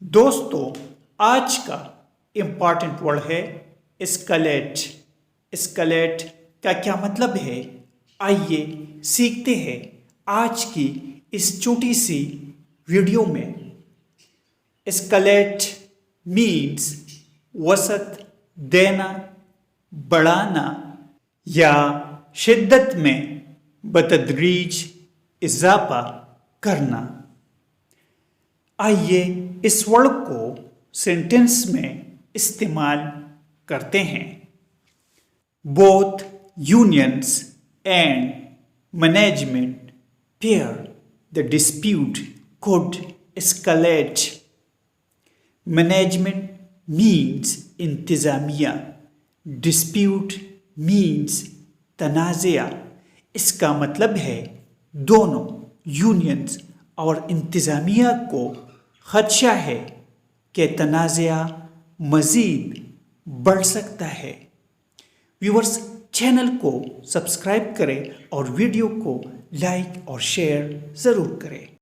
दोस्तों, आज का इम्पॉर्टेंट वर्ड है एस्केलेट। एस्केलेट का क्या मतलब है, आइए सीखते हैं आज की इस छोटी सी वीडियो में। एस्केलेट मीन्स वसत देना, बढ़ाना या शिद्दत में बतदरीज इजाफा करना। आइए इस वर्ड को सेंटेंस में इस्तेमाल करते हैं। Both unions and management fear the dispute could escalate. Management means इंतज़ामिया, dispute means तनाज़ा। इसका मतलब है दोनों यूनियंस और इंतज़ामिया को खदशा है कि तनाज़ा मज़ीद बढ़ सकता है। व्यूअर्स, चैनल को सब्सक्राइब करें और वीडियो को लाइक और शेयर ज़रूर करें।